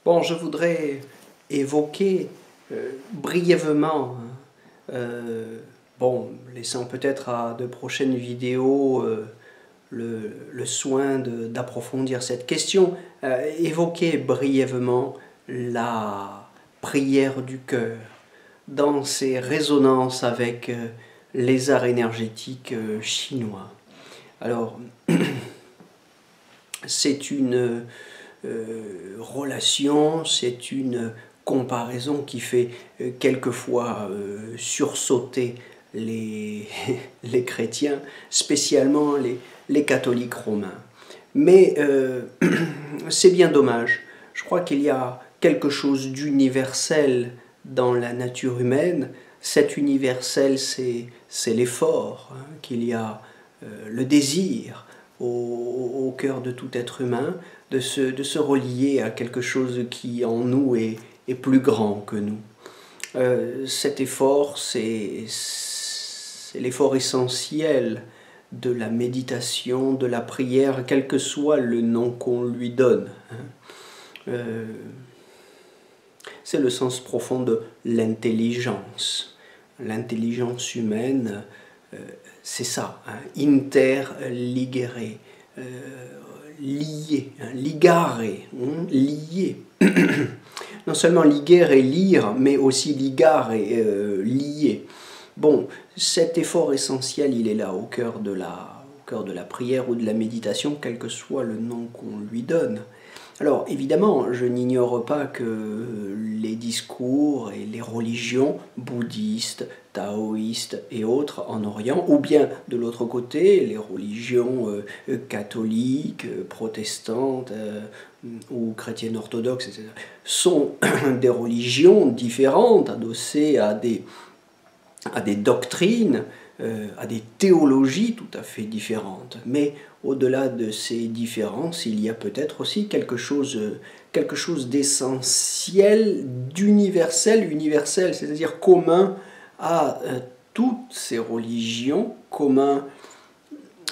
Bon, je voudrais évoquer brièvement, bon, laissant peut-être à de prochaines vidéos le soin d'approfondir cette question, évoquer brièvement la prière du cœur dans ses résonances avec les arts énergétiques chinois. Alors, c'est une relation, c'est une comparaison qui fait quelquefois sursauter les chrétiens, spécialement les catholiques romains. Mais c'est bien dommage. Je crois qu'il y a quelque chose d'universel dans la nature humaine. Cet universel, c'est l'effort, hein, qu'il y a le désir au cœur de tout être humain, de se relier à quelque chose qui en nous est plus grand que nous. Cet effort, c'est l'effort essentiel de la méditation, de la prière, quel que soit le nom qu'on lui donne. C'est le sens profond de l'intelligence. L'intelligence humaine, c'est ça, hein, interligere, lié, hein, ligare, hein, lié. Non seulement liguer et lire, mais aussi ligare et lié. Bon, cet effort essentiel, il est là, au cœur de la prière ou de la méditation, quel que soit le nom qu'on lui donne. Alors, évidemment, je n'ignore pas que les discours et les religions bouddhistes, taoïstes et autres en Orient, ou bien de l'autre côté, les religions catholiques, protestantes ou chrétiennes orthodoxes, etc., sont des religions différentes, adossées à des doctrines, à des théologies tout à fait différentes. Mais au-delà de ces différences, il y a peut-être aussi quelque chose d'essentiel, universel, c'est-à-dire commun à toutes ces religions, commun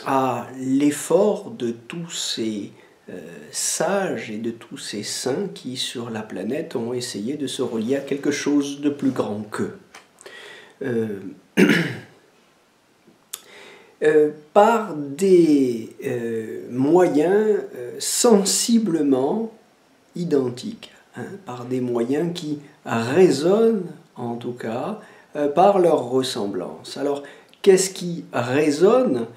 à l'effort de tous ces sages et de tous ces saints qui, sur la planète, ont essayé de se relier à quelque chose de plus grand qu'eux. Par des moyens sensiblement identiques, hein, par des moyens qui résonnent, en tout cas, par leur ressemblance. Alors, qu'est-ce qui résonne?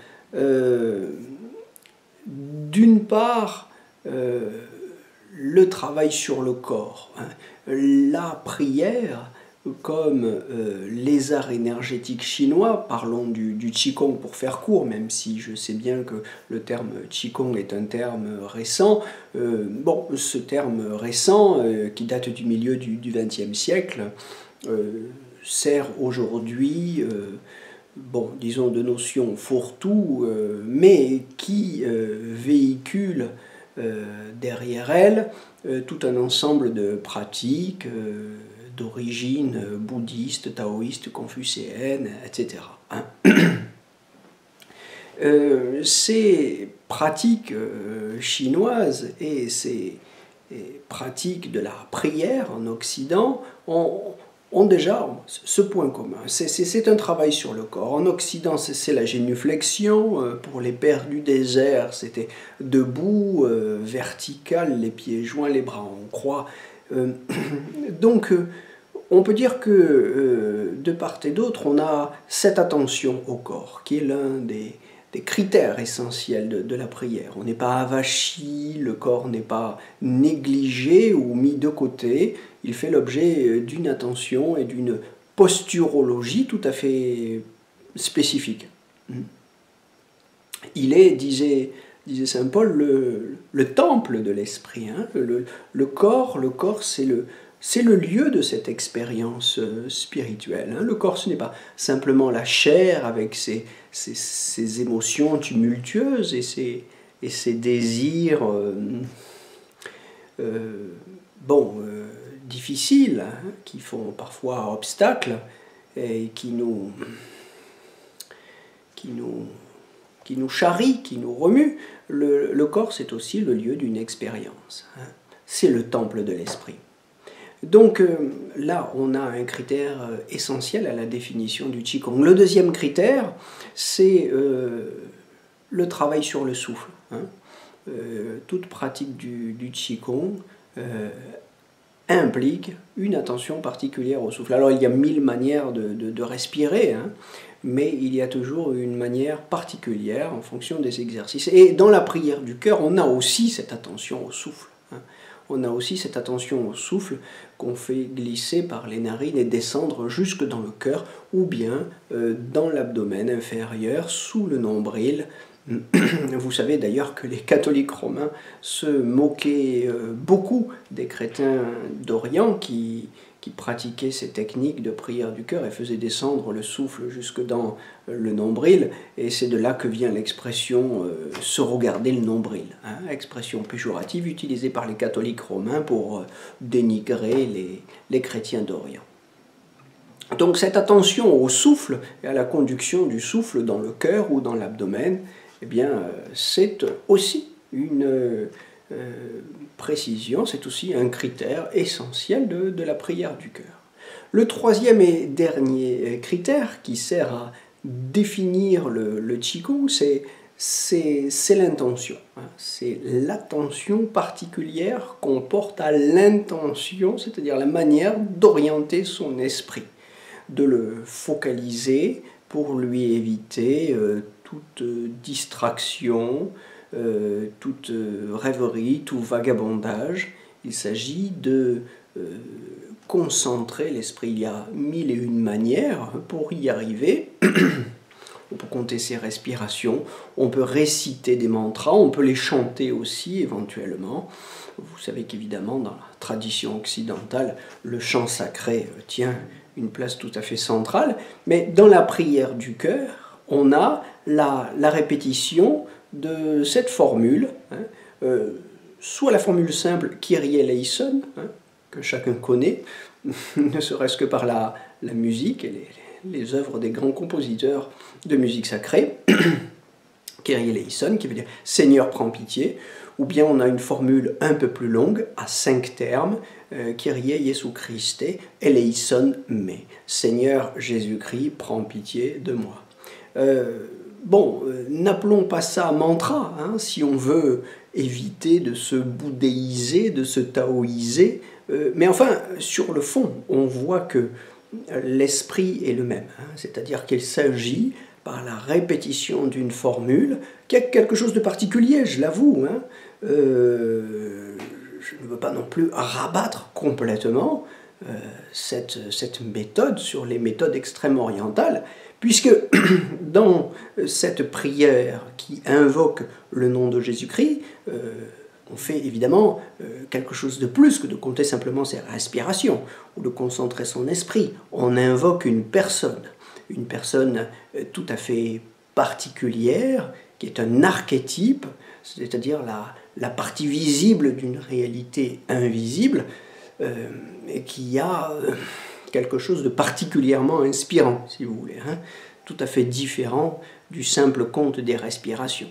D'une part, le travail sur le corps, hein, la prière, comme les arts énergétiques chinois, parlons du Qigong pour faire court, même si je sais bien que le terme Qigong est un terme récent. Bon, ce terme récent, qui date du milieu du XXe siècle, sert aujourd'hui, bon, disons, de notion fourre-tout, mais qui véhicule derrière elle tout un ensemble de pratiques d'origine bouddhiste, taoïste, confucéenne, etc. Hein. Ces pratiques chinoises et ces pratiques de la prière en Occident ont déjà ce point commun. C'est un travail sur le corps. En Occident, c'est la génuflexion. Pour les pères du désert, c'était debout, vertical, les pieds joints, les bras en croix. Donc, on peut dire que de part et d'autre, on a cette attention au corps, qui est l'un des critères essentiels de la prière. On n'est pas avachi, le corps n'est pas négligé ou mis de côté, il fait l'objet d'une attention et d'une posturologie tout à fait spécifique. Il est, disait saint Paul, le temple de l'esprit. Hein. Le corps, c'est le lieu de cette expérience spirituelle. Hein. Le corps, ce n'est pas simplement la chair avec ses émotions tumultueuses et ses désirs difficiles, hein, qui font parfois obstacle et qui nous charrient, qui nous remuent. Le corps, c'est aussi le lieu d'une expérience. Hein. c'est le temple de l'esprit. Donc là, on a un critère essentiel à la définition du Qigong. Le deuxième critère, c'est le travail sur le souffle. Toute pratique du Qigong implique une attention particulière au souffle. Alors il y a 1000 manières de respirer, mais il y a toujours une manière particulière en fonction des exercices. Et dans la prière du cœur, on a aussi cette attention au souffle. On a aussi cette attention au souffle qu'on fait glisser par les narines et descendre jusque dans le cœur, ou bien dans l'abdomen inférieur, sous le nombril. Vous savez d'ailleurs que les catholiques romains se moquaient beaucoup des chrétiens d'Orient qui pratiquaient ces techniques de prière du cœur et faisaient descendre le souffle jusque dans le nombril, et c'est de là que vient l'expression se regarder le nombril, expression péjorative utilisée par les catholiques romains pour dénigrer les chrétiens d'Orient. Donc cette attention au souffle et à la conduction du souffle dans le cœur ou dans l'abdomen, eh bien, c'est aussi une précision, c'est aussi un critère essentiel de la prière du cœur. Le troisième et dernier critère qui sert à définir le Qigong, c'est l'intention. C'est l'attention particulière qu'on porte à l'intention, c'est-à-dire la manière d'orienter son esprit, de le focaliser pour lui éviter toute distraction, toute rêverie, tout vagabondage. Il s'agit de concentrer l'esprit. Il y a 1001 manières pour y arriver. On peut compter ses respirations, on peut réciter des mantras, on peut les chanter aussi éventuellement. Vous savez qu'évidemment, dans la tradition occidentale, le chant sacré tient une place tout à fait centrale, mais dans la prière du cœur, on a la répétition de cette formule, soit la formule simple Kyrie eleison, que chacun connaît, ne serait-ce que par la musique et les œuvres des grands compositeurs de musique sacrée, Kyrie eleison, qui veut dire Seigneur prends pitié, ou bien on a une formule un peu plus longue, à 5 termes, Kyrie Jesu Christe eleison me, Seigneur Jésus-Christ prends pitié de moi. N'appelons pas ça mantra, si on veut éviter de se bouddhéiser, de se taoïser, mais enfin, sur le fond, on voit que l'esprit est le même, c'est-à-dire qu'il s'agit, par la répétition d'une formule, qui a quelque chose de particulier, je l'avoue. Je ne veux pas non plus rabattre complètement cette méthode sur les méthodes extrême-orientales, puisque dans cette prière qui invoque le nom de Jésus-Christ, on fait évidemment quelque chose de plus que de compter simplement ses respirations ou de concentrer son esprit. On invoque une personne tout à fait particulière, qui est un archétype, c'est-à-dire la partie visible d'une réalité invisible, et qui a quelque chose de particulièrement inspirant, si vous voulez, tout à fait différent du simple compte des respirations.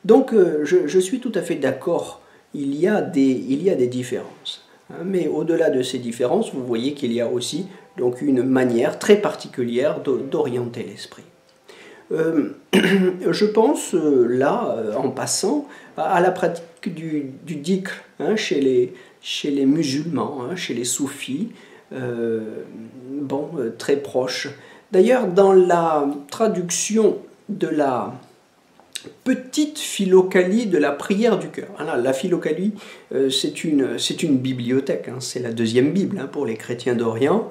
Donc je suis tout à fait d'accord, il y a des différences. Mais au-delà de ces différences, vous voyez qu'il y a aussi donc une manière très particulière d'orienter l'esprit. Je pense là, en passant, à la pratique du dhikr chez les musulmans, chez les soufis, très proche. D'ailleurs, dans la traduction de la petite philokalie de la prière du cœur. La philokalie, c'est une bibliothèque, c'est la deuxième Bible pour les chrétiens d'Orient.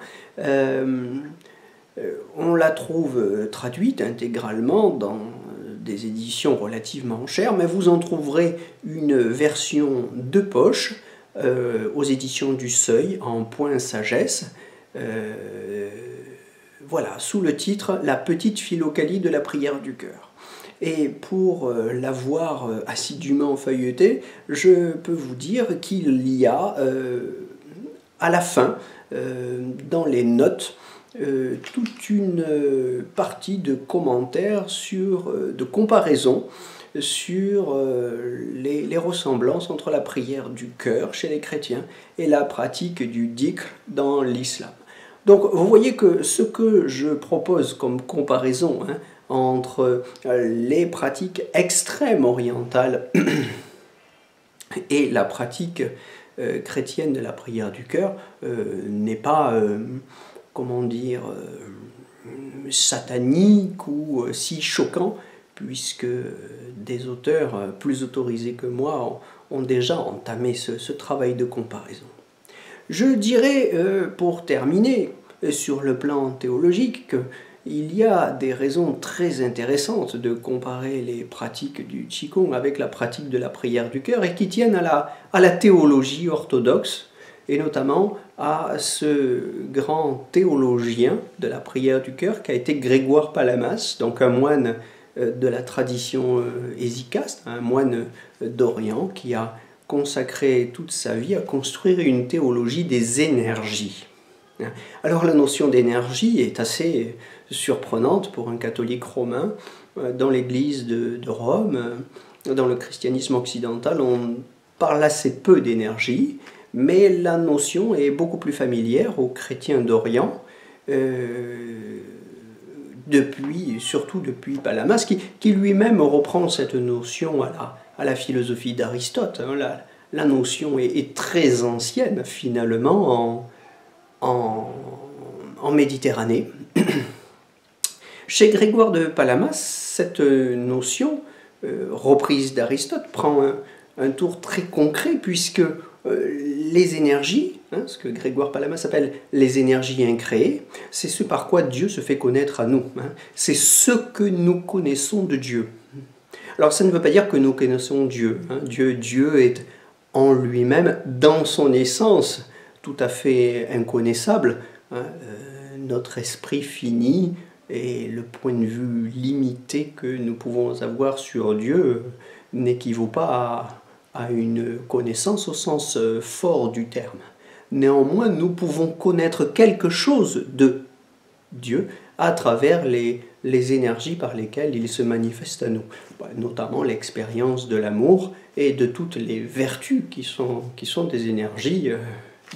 On la trouve traduite intégralement dans des éditions relativement chères, mais vous en trouverez une version de poche aux éditions du Seuil en point sagesse. Voilà, sous le titre « La petite philokalie de la prière du cœur ». Et pour l'avoir assidûment feuilleté, je peux vous dire qu'il y a à la fin, dans les notes, toute une partie de commentaires, de comparaison sur les ressemblances entre la prière du cœur chez les chrétiens et la pratique du dhikr dans l'islam. Donc vous voyez que ce que je propose comme comparaison entre les pratiques extrêmes orientales et la pratique chrétienne de la prière du cœur n'est pas, comment dire, satanique ou si choquant, puisque des auteurs plus autorisés que moi ont déjà entamé ce travail de comparaison. Je dirais, pour terminer, sur le plan théologique, qu'il y a des raisons très intéressantes de comparer les pratiques du Qigong avec la pratique de la prière du cœur et qui tiennent à la théologie orthodoxe, et notamment à ce grand théologien de la prière du cœur qui a été Grégoire Palamas, donc un moine de la tradition hésicaste, un moine d'Orient qui a consacré toute sa vie à construire une théologie des énergies. Alors la notion d'énergie est assez surprenante pour un catholique romain. Dans l'église de Rome, dans le christianisme occidental, on parle assez peu d'énergie, mais la notion est beaucoup plus familière aux chrétiens d'Orient, surtout depuis Palamas, qui lui-même reprend cette notion à la philosophie d'Aristote. La notion est très ancienne, finalement, en Méditerranée. Chez Grégoire de Palamas, cette notion, reprise d'Aristote, prend un tour très concret, puisque les énergies, ce que Grégoire Palamas appelle les énergies incréées, c'est ce par quoi Dieu se fait connaître à nous. C'est ce que nous connaissons de Dieu. Alors ça ne veut pas dire que nous connaissons Dieu. Dieu est en lui-même, dans son essence, tout à fait inconnaissable. Notre esprit fini et le point de vue limité que nous pouvons avoir sur Dieu n'équivaut pas à une connaissance au sens fort du terme. Néanmoins, nous pouvons connaître quelque chose de Dieu à travers les énergies par lesquelles il se manifeste à nous, notamment l'expérience de l'amour et de toutes les vertus qui sont des énergies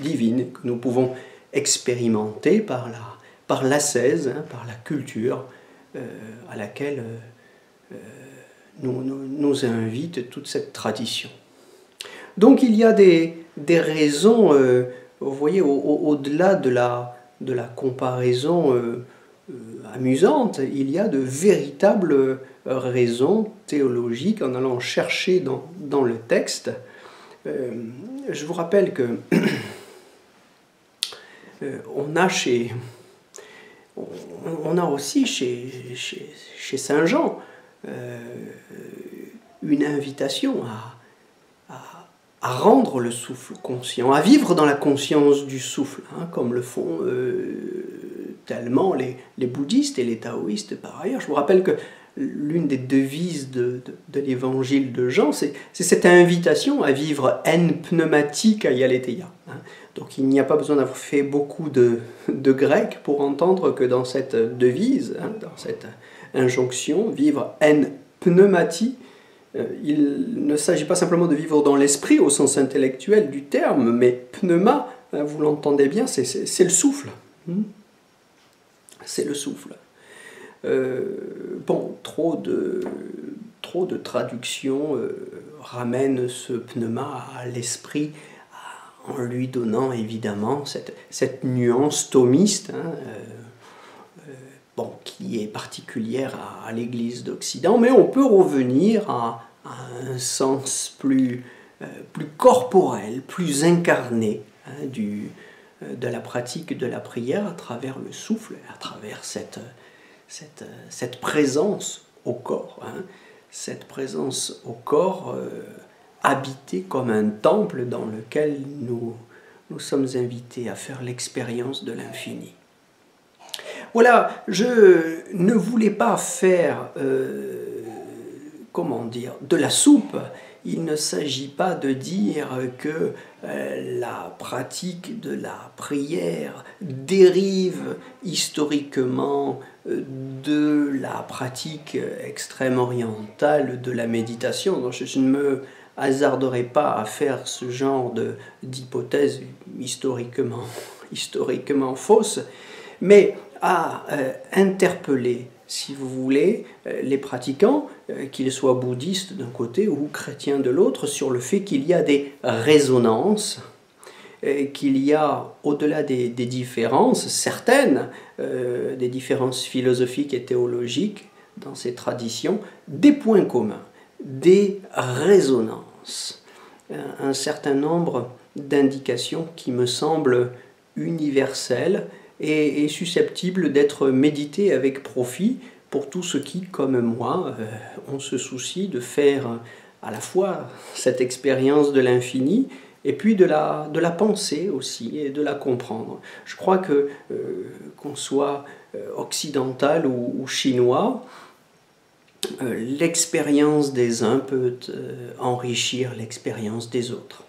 divines que nous pouvons expérimenter par l'ascèse, par la culture à laquelle nous invite toute cette tradition. Donc il y a des raisons, vous voyez, au-delà de la comparaison amusante, il y a de véritables raisons théologiques en allant chercher dans le texte. Je vous rappelle que on a aussi chez Saint Jean une invitation à rendre le souffle conscient, à vivre dans la conscience du souffle, comme le font tellement les bouddhistes et les taoïstes par ailleurs. Je vous rappelle que l'une des devises de l'évangile de Jean, c'est cette invitation à vivre en pneumatique aialetheia. Donc il n'y a pas besoin d'avoir fait beaucoup de grec pour entendre que dans cette devise, dans cette injonction, vivre en pneumati, il ne s'agit pas simplement de vivre dans l'esprit au sens intellectuel du terme, mais pneuma, vous l'entendez bien, c'est le souffle. C'est le souffle. Trop de traductions ramènent ce pneuma à l'esprit, en lui donnant évidemment cette nuance thomiste, qui est particulière à l'Église d'Occident, mais on peut revenir à un sens plus corporel, plus incarné de la pratique de la prière à travers le souffle, à travers cette présence au corps, cette présence au corps habité comme un temple dans lequel nous sommes invités à faire l'expérience de l'infini. Voilà, je ne voulais pas faire, de la soupe il ne s'agit pas de dire que la pratique de la prière dérive historiquement de la pratique extrême orientale de la méditation. Donc, je ne me hasarderai pas à faire ce genre d'hypothèse historiquement fausse, mais à interpeller, si vous voulez, les pratiquants, qu'ils soient bouddhistes d'un côté ou chrétiens de l'autre, sur le fait qu'il y a des résonances, qu'il y a, au-delà des différences, certaines, des différences philosophiques et théologiques dans ces traditions, des points communs, des résonances, un certain nombre d'indications qui me semblent universelles et susceptibles d'être méditées avec profit pour tous ceux qui, comme moi, ont ce souci de faire à la fois cette expérience de l'infini et puis de la penser aussi et de la comprendre. Je crois que qu'on soit occidental ou chinois, l'expérience des uns peut enrichir l'expérience des autres.